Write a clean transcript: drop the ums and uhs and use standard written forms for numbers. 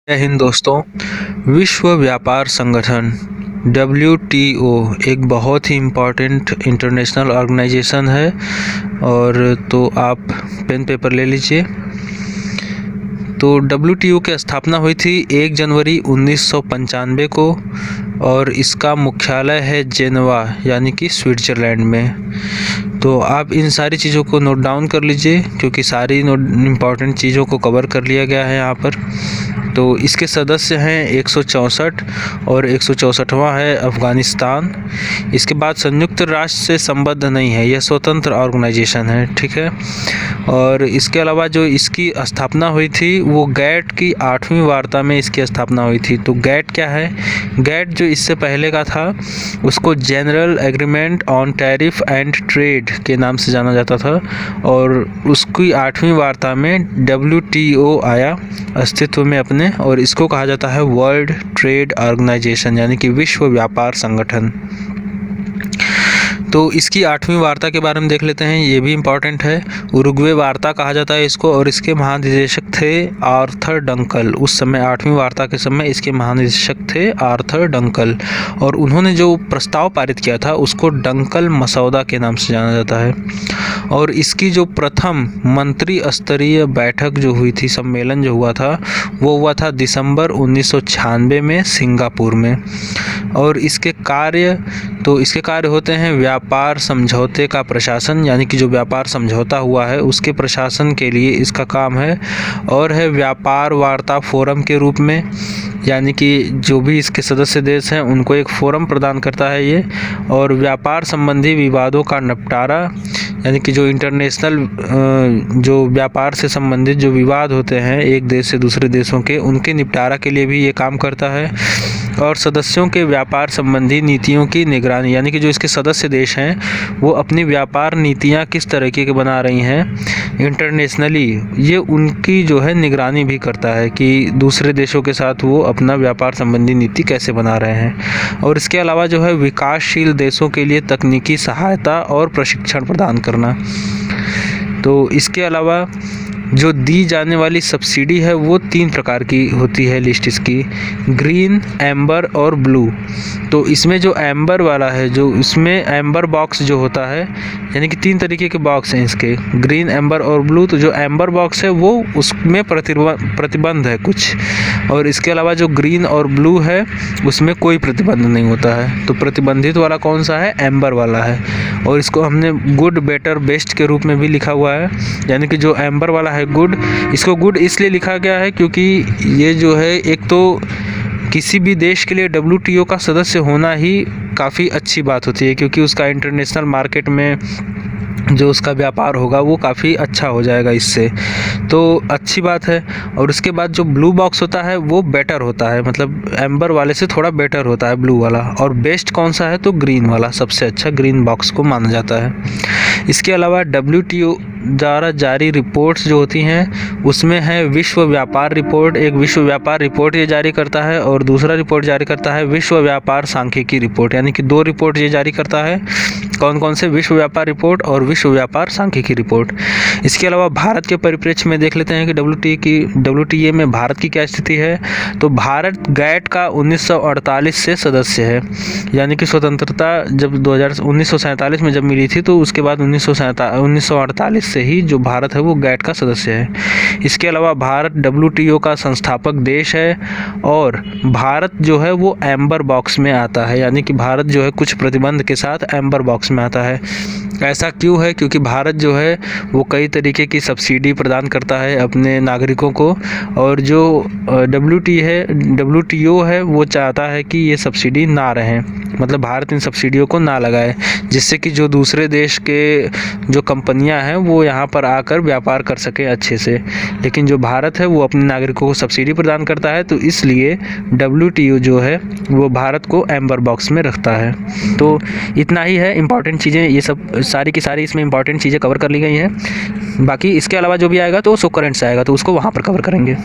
जय हिंद दोस्तों। विश्व व्यापार संगठन WTO एक बहुत ही इम्पॉर्टेंट इंटरनेशनल ऑर्गेनाइजेशन है। और तो आप पेन पेपर ले लीजिए। तो WTO की स्थापना हुई थी 1 जनवरी 1995 को और इसका मुख्यालय है जेनेवा यानी कि स्विट्ज़रलैंड में। तो आप इन सारी चीज़ों को नोट डाउन कर लीजिए क्योंकि सारी इम्पॉर्टेंट चीज़ों को कवर कर लिया गया है यहाँ पर। तो इसके सदस्य हैं 164 और 164वां है अफ़गानिस्तान। इसके बाद संयुक्त राष्ट्र से संबद्ध नहीं है, यह स्वतंत्र ऑर्गेनाइजेशन है, ठीक है। और इसके अलावा जो इसकी स्थापना हुई थी वो गैट की 8वीं वार्ता में इसकी स्थापना हुई थी। तो गैट क्या है? गैट जो इससे पहले का था उसको general agreement on tariff and trade के नाम से जाना जाता था और उसकी 8वीं वार्ता में WTO आया अस्तित्व में अपने, और इसको कहा जाता है वर्ल्ड ट्रेड ऑर्गेनाइजेशन यानी कि विश्व व्यापार संगठन। तो इसकी 8वीं वार्ता के बारे में देख लेते हैं, ये भी इम्पॉर्टेंट है। उरुग्वे वार्ता कहा जाता है इसको और इसके महानिदेशक थे आर्थर डंकल। उस समय 8वीं वार्ता के समय इसके महानिदेशक थे आर्थर डंकल और उन्होंने जो प्रस्ताव पारित किया था उसको डंकल मसौदा के नाम से जाना जाता है। और इसकी जो प्रथम मंत्री स्तरीय बैठक जो हुई थी, सम्मेलन जो हुआ था, वो हुआ था दिसंबर 1996 में सिंगापुर में। और इसके कार्य होते हैं व्यापार समझौते का प्रशासन, यानी कि जो व्यापार समझौता हुआ है उसके प्रशासन के लिए इसका काम है। और है व्यापार वार्ता फोरम के रूप में, यानी कि जो भी इसके सदस्य देश हैं उनको एक फोरम प्रदान करता है ये। और व्यापार संबंधी विवादों का निपटारा, यानी कि जो इंटरनेशनल जो व्यापार से संबंधित जो विवाद होते हैं एक देश से दूसरे देशों के, उनके निपटारा के लिए भी ये काम करता है। और सदस्यों के व्यापार संबंधी नीतियों की निगरानी, यानी कि जो इसके सदस्य देश हैं वो अपनी व्यापार नीतियाँ किस तरीके के बना रही हैं इंटरनेशनली, ये उनकी जो है निगरानी भी करता है कि दूसरे देशों के साथ वो अपना व्यापार संबंधी नीति कैसे बना रहे हैं। और इसके अलावा जो है विकासशील देशों के लिए तकनीकी सहायता और प्रशिक्षण प्रदान करना। तो इसके अलावा जो दी जाने वाली सब्सिडी है वो 3 प्रकार की होती है लिस्ट इसकी, ग्रीन, एम्बर और ब्लू। तो इसमें जो एम्बर वाला है, जो इसमें एम्बर बॉक्स जो होता है, यानी कि 3 तरीके के बॉक्स हैं इसके, ग्रीन, एम्बर और ब्लू। तो जो एम्बर बॉक्स है वो उसमें प्रतिबंध है कुछ, और इसके अलावा जो ग्रीन और ब्लू है उसमें कोई प्रतिबंध नहीं होता है। तो प्रतिबंधित वाला कौन सा है? एम्बर वाला है। और इसको हमने गुड, बेटर, बेस्ट के रूप में भी लिखा हुआ है, यानी कि जो एम्बर वाला है गुड, इसको गुड इसलिए लिखा गया है क्योंकि ये जो है एक तो किसी भी देश के लिए WTO का सदस्य होना ही काफ़ी अच्छी बात होती है क्योंकि उसका इंटरनेशनल मार्केट में जो उसका व्यापार होगा वो काफ़ी अच्छा हो जाएगा इससे, तो अच्छी बात है। और उसके बाद जो ब्लू बॉक्स होता है वो बेटर होता है, मतलब एम्बर वाले से थोड़ा बेटर होता है ब्लू वाला। और बेस्ट कौन सा है? तो ग्रीन वाला सबसे अच्छा ग्रीन बॉक्स को माना जाता है। इसके अलावा WTO द्वारा जारी रिपोर्ट्स जो होती हैं उसमें है विश्व व्यापार रिपोर्ट। एक विश्व व्यापार रिपोर्ट ये जारी करता है और दूसरा रिपोर्ट जारी करता है विश्व व्यापार सांख्यिकी रिपोर्ट, यानी कि 2 रिपोर्ट ये जारी करता है। कौन कौन से? विश्व व्यापार रिपोर्ट और विश्व व्यापार सांख्यिकी रिपोर्ट। इसके अलावा भारत के परिप्रेक्ष्य में देख लेते हैं कि WTA में भारत की क्या स्थिति है। तो भारत गैट का 1948 से सदस्य है, यानी कि स्वतंत्रता जब 1947 में जब मिली थी तो उसके बाद 1948 से ही जो भारत है वो गैट का सदस्य है। इसके अलावा भारत WTO का संस्थापक देश है और भारत जो है वो एम्बर बॉक्स में आता है, यानी कि भारत जो है कुछ प्रतिबंध के साथ एम्बर बॉक्स में आता है। ऐसा क्यों है? क्योंकि भारत जो है वो कई तरीके की सब्सिडी प्रदान करता है अपने नागरिकों को, और जो WTO है वो चाहता है कि ये सब्सिडी ना रहें, मतलब भारत इन सब्सिडियों को ना लगाए, जिससे कि जो दूसरे देश के जो कंपनियां हैं वो यहाँ पर आकर व्यापार कर सके अच्छे से। लेकिन जो भारत है वो अपने नागरिकों को सब्सिडी प्रदान करता है, तो इसलिए WTO जो है वो भारत को एम्बर बॉक्स में रखता है। तो इतना ही है इंपॉर्टेंट चीज़ें, ये सब सारी की सारी इसमें इंपॉर्टेंट चीज़ें कवर कर ली गई हैं। बाकी इसके अलावा जो भी आएगा तो सो करेंट से आएगा तो उसको वहाँ पर कवर करेंगे।